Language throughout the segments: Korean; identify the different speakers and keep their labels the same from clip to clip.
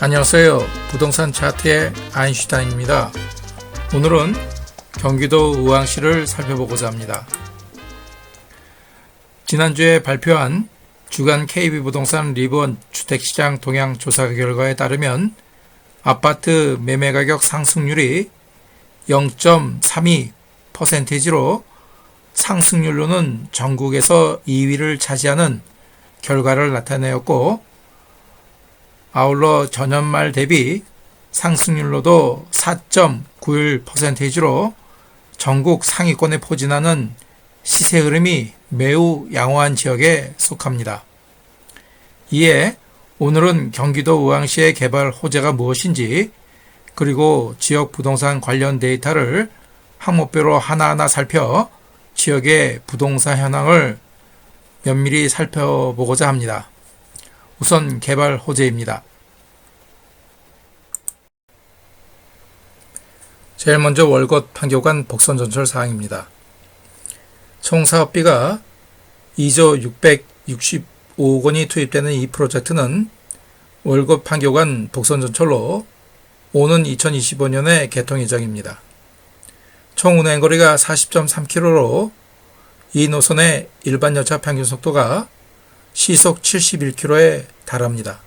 Speaker 1: 안녕하세요. 부동산 차트의 아인슈타인입니다. 오늘은 경기도 의왕시를 살펴보고자 합니다. 지난주에 발표한 주간 KB부동산 리본 주택시장 동향 조사 결과에 따르면 아파트 매매가격 상승률이 0.32%로 상승률로는 전국에서 2위를 차지하는 결과를 나타내었고, 아울러 전년말 대비 상승률로도 4.91%로 전국 상위권에 포진하는 시세 흐름이 매우 양호한 지역에 속합니다. 이에 오늘은 경기도 의왕시의 개발 호재가 무엇인지, 그리고 지역 부동산 관련 데이터를 항목별로 하나하나 살펴 지역의 부동산 현황을 면밀히 살펴보고자 합니다. 우선 개발 호재입니다. 제일 먼저 월곶 판교간 복선 전철 사항입니다. 총 사업비가 2조 665억 원이 투입되는 이 프로젝트는 월곶 판교간 복선 전철로 오는 2025년에 개통 예정입니다. 총 운행거리가 40.3km로 이 노선의 일반 열차 평균 속도가 시속 71km에 달합니다.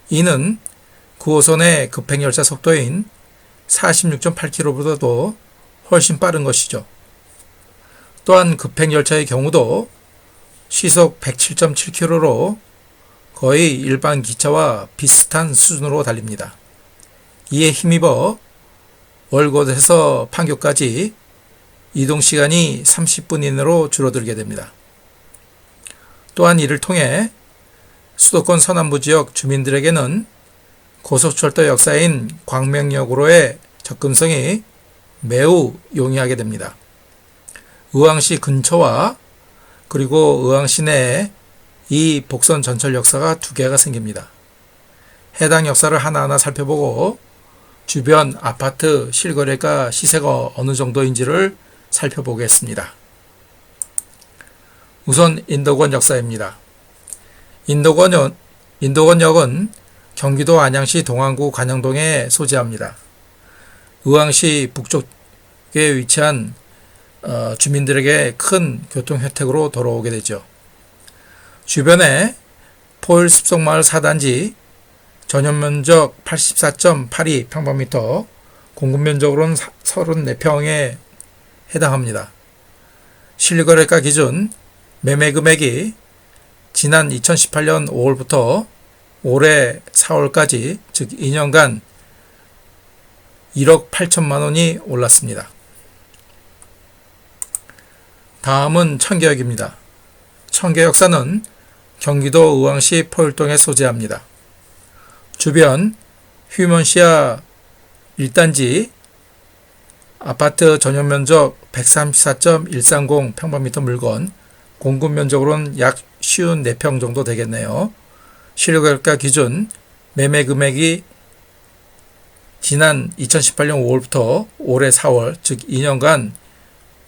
Speaker 1: 이는 9호선의 급행열차 속도인 46.8km보다도 훨씬 빠른 것이죠. 또한 급행열차의 경우도 시속 107.7km로 거의 일반 기차와 비슷한 수준으로 달립니다. 이에 힘입어 월곶에서 판교까지 이동시간이 30분 이내로 줄어들게 됩니다. 또한 이를 통해 수도권 서남부 지역 주민들에게는 고속철도 역사인 광명역으로의 접근성이 매우 용이하게 됩니다. 의왕시 근처와 그리고 의왕시 내에 이 복선 전철 역사가 두 개가 생깁니다. 해당 역사를 하나하나 살펴보고 주변 아파트 실거래가 시세가 어느 정도인지를 살펴보겠습니다. 우선 인덕원 역사입니다. 인덕원역은 경기도 안양시 동안구 관영동에 소재합니다. 의왕시 북쪽에 위치한 주민들에게 큰 교통 혜택으로 돌아오게 되죠. 주변에 포일 숲속마을 4단지, 전용면적 84.82평방미터, 공급면적으로는 34평에 해당합니다. 실거래가 기준 매매금액이 지난 2018년 5월부터 올해 4월까지, 즉 2년간 1억 8천만 원이 올랐습니다. 다음은 청계역입니다. 청계역사는 경기도 의왕시 포일동에 소재합니다. 주변 휴먼시아 1단지 아파트 전용면적 134.130평방미터 물건, 공급면적으로는 약 54평 정도 되겠네요. 실거래가 기준 매매금액이 지난 2018년 5월부터 올해 4월, 즉 2년간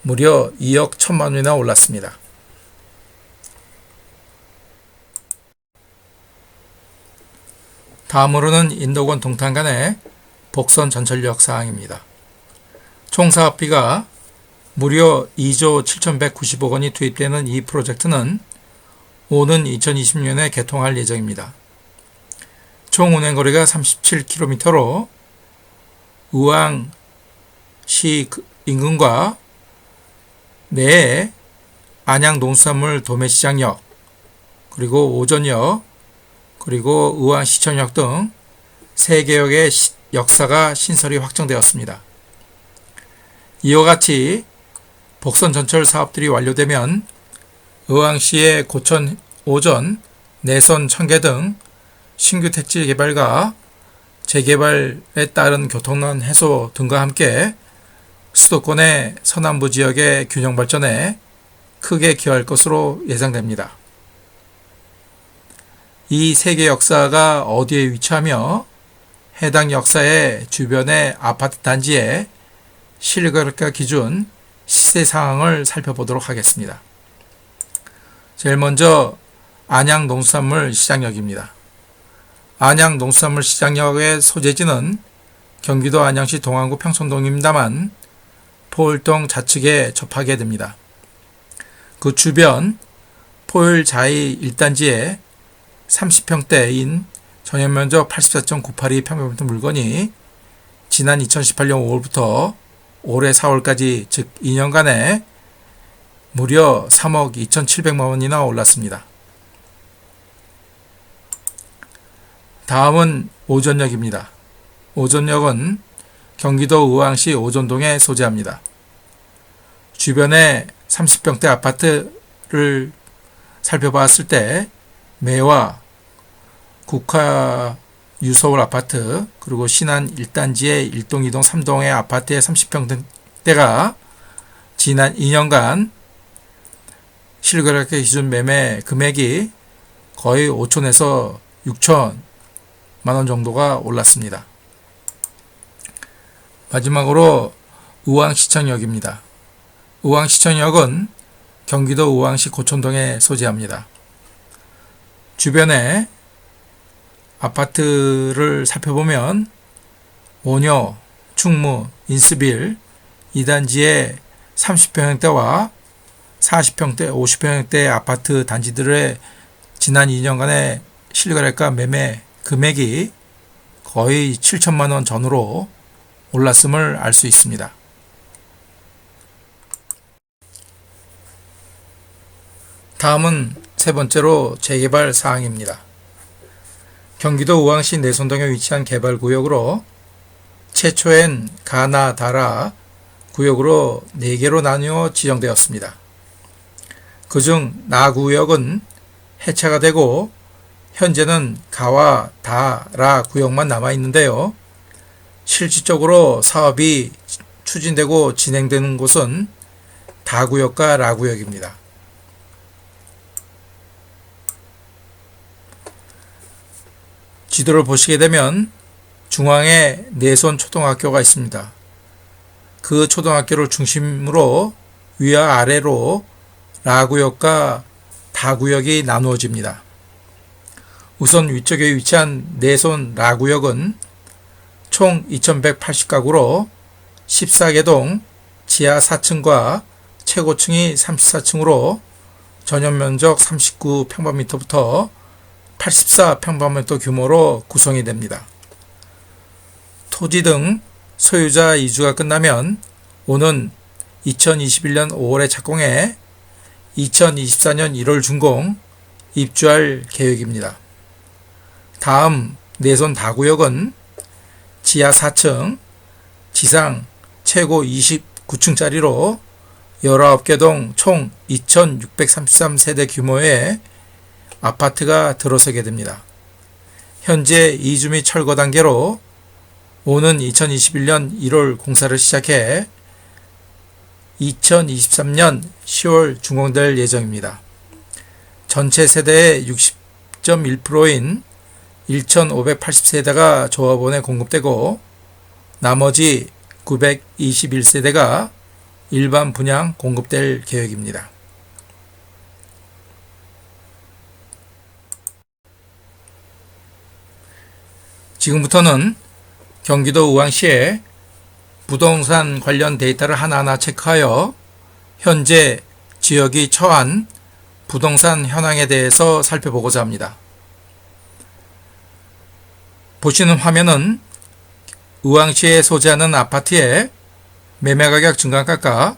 Speaker 1: 무려 2억 1천만 원이나 올랐습니다. 다음으로는 인덕원 동탄 간의 복선 전철역 사항입니다. 총 사업비가 무려 2조 7,190억 원이 투입되는 이 프로젝트는 오는 2020년에 개통할 예정입니다. 총 운행거리가 37km로 의왕시 인근과 내에 안양 농수산물 도매시장역, 그리고 오전역, 그리고 의왕시청역 등 3개역의 역사가 신설이 확정되었습니다. 이와 같이 복선 전철 사업들이 완료되면 의왕시의 고천, 오전, 내선, 청계 등 신규 택지 개발과 재개발에 따른 교통난 해소 등과 함께 수도권의 서남부 지역의 균형 발전에 크게 기여할 것으로 예상됩니다. 이 세 개 역사가 어디에 위치하며 해당 역사의 주변의 아파트 단지의 실거래가 기준 시세 상황을 살펴보도록 하겠습니다. 제일 먼저 안양 농수산물 시장역입니다. 안양 농수산물시장역의 소재지는 경기도 안양시 동안구 평촌동입니다만 포을동 좌측에 접하게 됩니다. 그 주변 포을 자이 1단지에 30평대인 전용면적 84.982평방미터 물건이 지난 2018년 5월부터 올해 4월까지 즉 2년간에 무려 3억 2,700만 원이나 올랐습니다. 다음은 오전역입니다. 오전역은 경기도 의왕시 오전동에 소재합니다. 주변에 30평대 아파트를 살펴봤을 때 매화, 국화 유서울 아파트, 그리고 신안 1단지의 1동, 2동, 3동의 아파트의 30평대가 지난 2년간 실거래가 기준 매매 금액이 거의 5천에서 6천만 원 정도가 올랐습니다. 마지막으로 의왕시청역입니다. 의왕시청역은 경기도 의왕시 고촌동에 소재합니다. 주변에 아파트를 살펴보면 원효, 충무, 인스빌 2단지의 30평대와 40평대, 50평대 아파트 단지들의 지난 2년간의 실거래가 매매 금액이 거의 7천만 원 전후로 올랐음을 알 수 있습니다. 다음은 세 번째로 재개발 사항입니다. 경기도 의왕시 내손동에 위치한 개발구역으로 최초엔 가나다라 구역으로 4개로 나누어 지정되었습니다. 그중 나구역은 해체가 되고 현재는 가와 다라 구역만 남아있는데요. 실질적으로 사업이 추진되고 진행되는 곳은 다구역과 라구역입니다. 지도를 보시게 되면 중앙에 내손 초등학교가 있습니다. 그 초등학교를 중심으로 위와 아래로 라구역과 다구역이 나누어집니다. 우선 위쪽에 위치한 내손 라구역은 총 2180가구로 14개 동 지하 4층과 최고층이 34층으로 전용면적 39평방미터부터 84평방미터 규모로 구성이 됩니다. 토지 등 소유자 이주가 끝나면 오는 2021년 5월에 착공해 2024년 1월 준공 입주할 계획입니다. 다음 내손 다구역은 지하 4층, 지상 최고 29층짜리로 19개 동 총 2,633세대 규모의 아파트가 들어서게 됩니다. 현재 이주 및 철거 단계로 오는 2021년 1월 공사를 시작해 2023년 10월 준공될 예정입니다. 전체 세대의 60.1%인 1,580세대가 조합원에 공급되고 나머지 921세대가 일반 분양 공급될 계획입니다. 지금부터는 경기도 의왕시의 부동산 관련 데이터를 하나하나 체크하여 현재 지역이 처한 부동산 현황에 대해서 살펴보고자 합니다. 보시는 화면은 의왕시에 소재하는 아파트의 매매가격 증가값과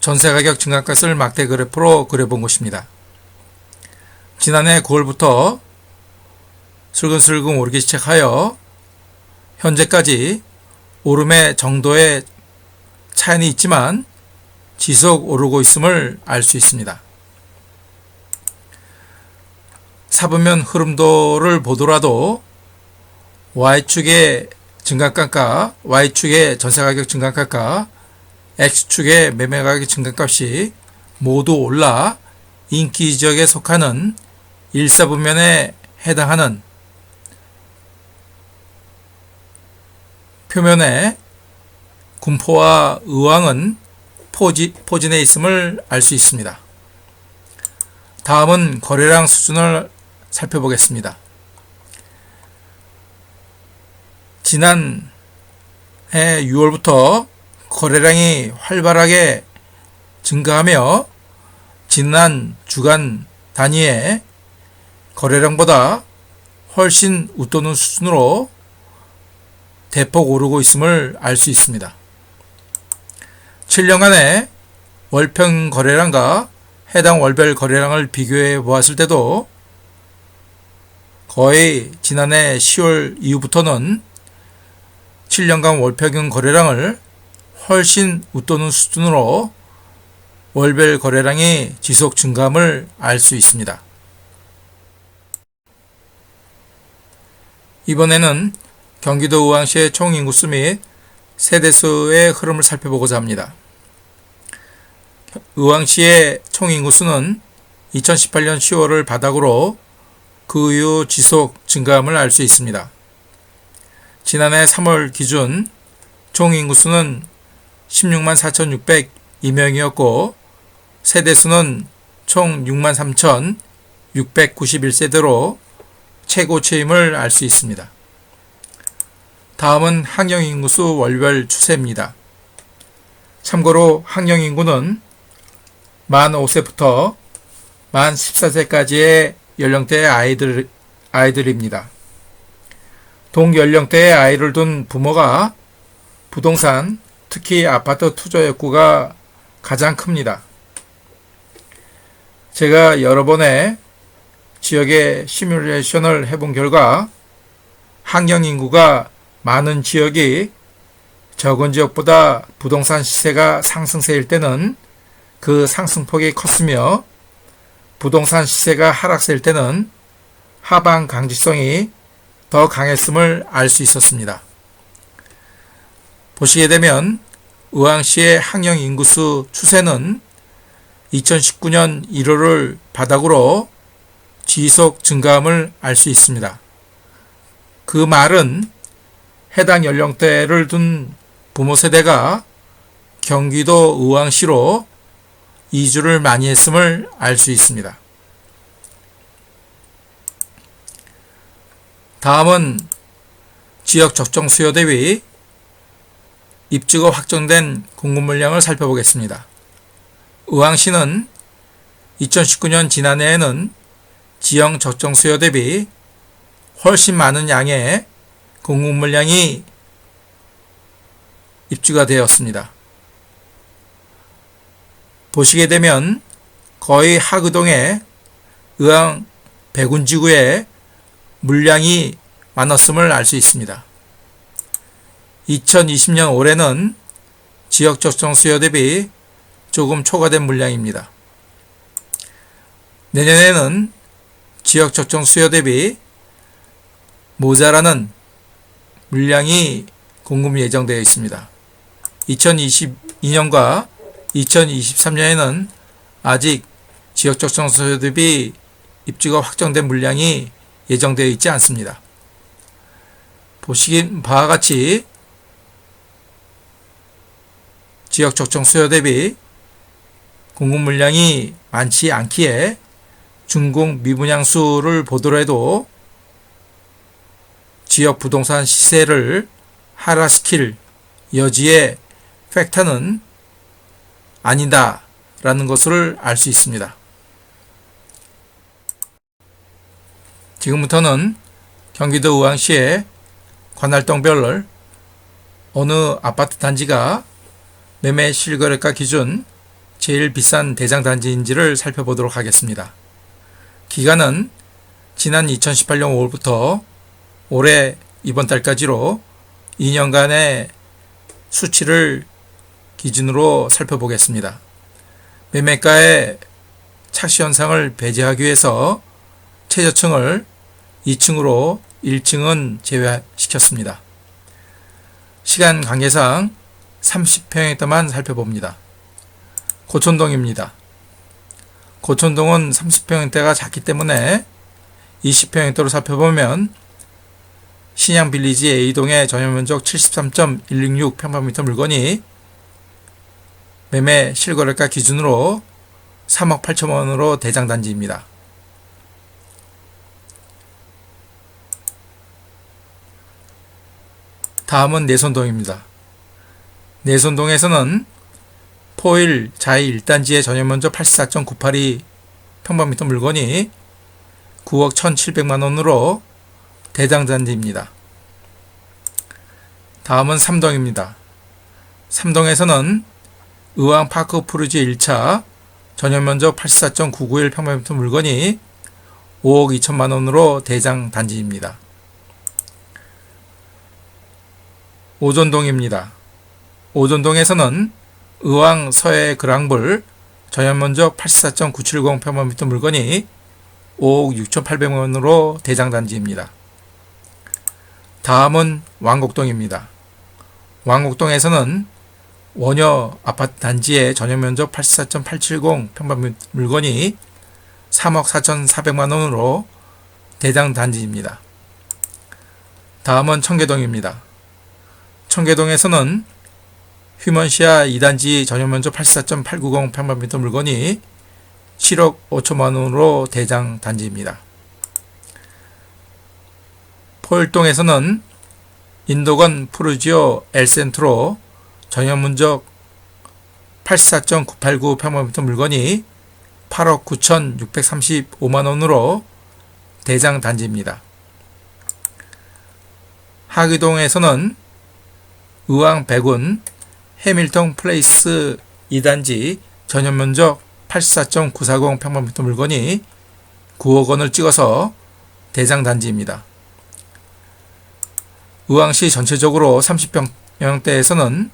Speaker 1: 전세가격 증가값을 막대 그래프로 그려본 것입니다. 지난해 9월부터 슬금슬금 오르기 시작하여 현재까지 오름의 정도의 차이는 있지만 지속 오르고 있음을 알 수 있습니다. 사분면 흐름도를 보더라도 Y축의 증가값과 Y축의 전세가격 증가값과 X축의 매매가격 증가값이 모두 올라 인기 지역에 속하는 1사분면에 해당하는 표면에 군포와 의왕은 포진해 있음을 알 수 있습니다. 다음은 거래량 수준을 살펴보겠습니다. 지난해 6월부터 거래량이 활발하게 증가하며 지난 주간 단위의 거래량보다 훨씬 웃도는 수준으로 대폭 오르고 있음을 알 수 있습니다. 7년간의 월평 거래량과 해당 월별 거래량을 비교해 보았을 때도 거의 지난해 10월 이후부터는 7년간 월평균 거래량을 훨씬 웃도는 수준으로 월별 거래량이 지속 증가함을 알 수 있습니다. 이번에는 경기도 의왕시의 총인구수 및 세대수의 흐름을 살펴보고자 합니다. 의왕시의 총인구수는 2018년 10월을 바닥으로 그 이후 지속 증가함을 알 수 있습니다. 지난해 3월 기준 총인구수는 16만 4,602명이었고 세대수는 총 6만 3,691세대로 최고치임을 알 수 있습니다. 다음은 학령인구수 월별 추세입니다. 참고로 학령인구는 만 5세부터 만 14세까지의 연령대의 아이들입니다. 동연령대의 아이를 둔 부모가 부동산, 특히 아파트 투자 욕구가 가장 큽니다. 제가 여러 번의 지역의 시뮬레이션을 해본 결과 학령인구가 많은 지역이 적은 지역보다 부동산 시세가 상승세일 때는 그 상승폭이 컸으며 부동산 시세가 하락세일 때는 하방 강직성이 더 강했음을 알 수 있었습니다. 보시게 되면 의왕시의 학령 인구수 추세는 2019년 1월을 바닥으로 지속 증가함을 알 수 있습니다. 그 말은 해당 연령대를 둔 부모 세대가 경기도 의왕시로 이주를 많이 했음을 알 수 있습니다. 다음은 지역 적정 수요 대비 입주가 확정된 공급 물량을 살펴보겠습니다. 의왕시는 2019년 지난해에는 지역 적정 수요 대비 훨씬 많은 양의 공급 물량이 입주가 되었습니다. 보시게 되면 거의 하구동의 의왕 백운지구에 물량이 많았음을 알 수 있습니다. 2020년 올해는 지역 적정 수요 대비 조금 초과된 물량입니다. 내년에는 지역 적정 수요 대비 모자라는 물량이 공급 예정되어 있습니다. 2022년과 2023년에는 아직 지역 적정 수요 대비 입주가 확정된 물량이 예정되어 있지 않습니다. 보시긴 바와 같이 지역 적정 수요 대비 공급 물량이 많지 않기에 준공 미분양수를 보더라도 지역 부동산 시세를 하락시킬 여지의 팩터는 아니다라는 것을 알 수 있습니다. 지금부터는 경기도 의왕시의 관할동별 어느 아파트 단지가 매매 실거래가 기준 제일 비싼 대장 단지인지를 살펴보도록 하겠습니다. 기간은 지난 2018년 5월부터 올해 이번 달까지로 2년간의 수치를 기준으로 살펴보겠습니다. 매매가의 착시 현상을 배제하기 위해서 최저층을 2층으로 1층은 제외시켰습니다. 시간 관계상 30평에다만 살펴봅니다. 고촌동입니다. 고촌동은 30평대가 작기 때문에 20평대로 살펴보면 신양빌리지 A동의 전용면적 73.166평방미터 물건이 매매 실거래가 기준으로 3억 8천원으로 대장단지입니다. 다음은 내손동입니다. 내손동에서는 포일 자이 1단지의 전용면적 84.982 평방미터 물건이 9억 1,700만원으로 대장단지입니다. 다음은 3동입니다. 3동에서는 의왕파크 푸르지 1차 전용면적 84.991 평방미터 물건이 5억 2천만원으로 대장단지입니다. 5전동입니다. 5전동에서는 의왕 서해 그랑불 전용면적 84.970 평방미터 물건이 5억 6,800만원으로 대장단지입니다. 다음은 왕곡동입니다. 왕곡동에서는 원효 아파트 단지의 전용면적 84.870 평방미터 물건이 3억 4,400만원으로 대장단지입니다. 다음은 청계동입니다. 청계동에서는 휴먼시아 2단지 전용면적 84.890 평방미터 물건이 7억 5천만원으로 대장단지입니다. 포일동에서는 인도건 푸르지오 엘센트로 전용면적 84.989 평방미터 물건이 8억 9,635만원으로 대장단지입니다. 하기동에서는 의왕 백운 해밀턴 플레이스 2단지 전용면적 84.940 평방미터 물건이 9억 원을 찍어서 대장단지입니다. 의왕시 전체적으로 30평형대에서는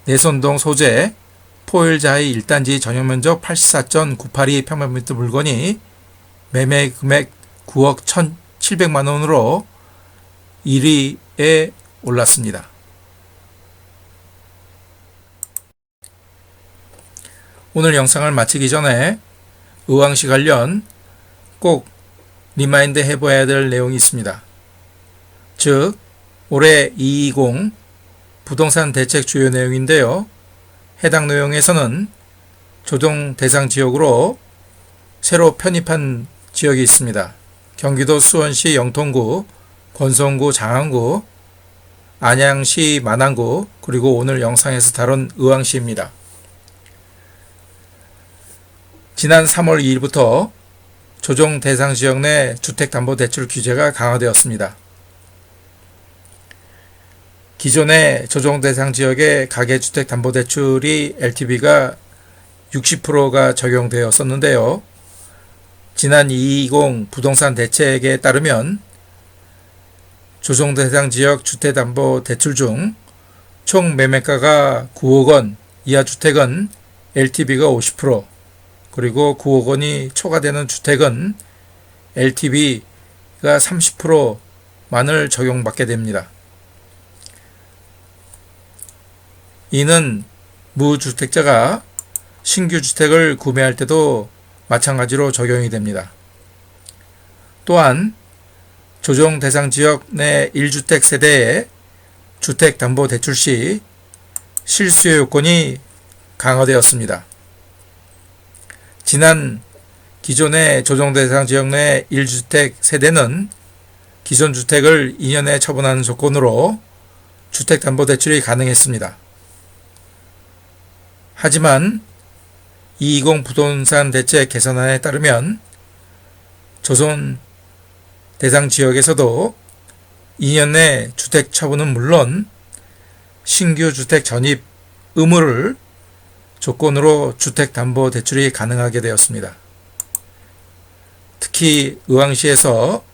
Speaker 1: 내손동 소재 포일자이 1단지 전용면적 84.982 평방미터 물건이 매매 금액 9억 1,700만원으로 1위에 올랐습니다. 오늘 영상을 마치기 전에 의왕시 관련 꼭 리마인드 해봐야 될 내용이 있습니다. 즉 올해 220 부동산 대책 주요 내용인데요. 해당 내용에서는 조정 대상 지역으로 새로 편입한 지역이 있습니다. 경기도 수원시 영통구, 권성구, 장안구, 안양시 만안구, 그리고 오늘 영상에서 다룬 의왕시입니다. 지난 3월 2일부터 조정 대상 지역 내 주택담보대출 규제가 강화되었습니다. 기존의 조정 대상 지역의 가계주택담보대출이 LTV가 60%가 적용되었었는데요. 지난 220 부동산 대책에 따르면 조정 대상 지역 주택담보대출 중 총 매매가가 9억 원 이하 주택은 LTV가 50%, 그리고 9억 원이 초과되는 주택은 LTV가 30%만을 적용받게 됩니다. 이는 무주택자가 신규 주택을 구매할 때도 마찬가지로 적용이 됩니다. 또한 조정 대상 지역 내 1주택 세대의 주택담보대출 시 실수요 요건이 강화되었습니다. 지난 기존의 조정 대상 지역 내 1주택 세대는 기존 주택을 2년에 처분하는 조건으로 주택담보대출이 가능했습니다. 하지만 220 부동산 대책 개선안에 따르면 조정 대상 지역에서도 2년 내 주택 처분은 물론 신규 주택 전입 의무를 조건으로 주택담보대출이 가능하게 되었습니다. 특히 의왕시에서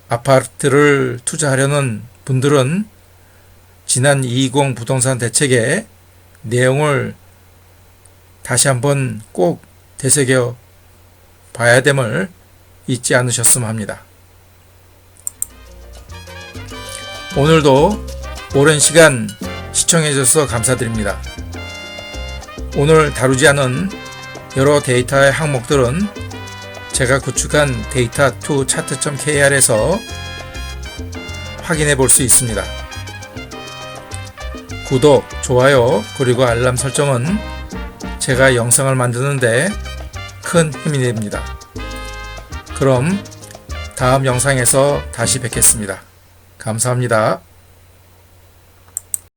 Speaker 1: 아파트를 투자하려는 분들은 지난 220 부동산 대책의 내용을 다시 한번 꼭 되새겨 봐야 됨을 잊지 않으셨으면 합니다. 오늘도 오랜 시간 시청해 주셔서 감사드립니다. 오늘 다루지 않은 여러 데이터의 항목들은 제가 구축한 데이터2 차트.kr에서 확인해 볼 수 있습니다. 구독, 좋아요, 그리고 알람 설정은 제가 영상을 만드는데 큰 힘이 됩니다. 그럼 다음 영상에서 다시 뵙겠습니다. 감사합니다.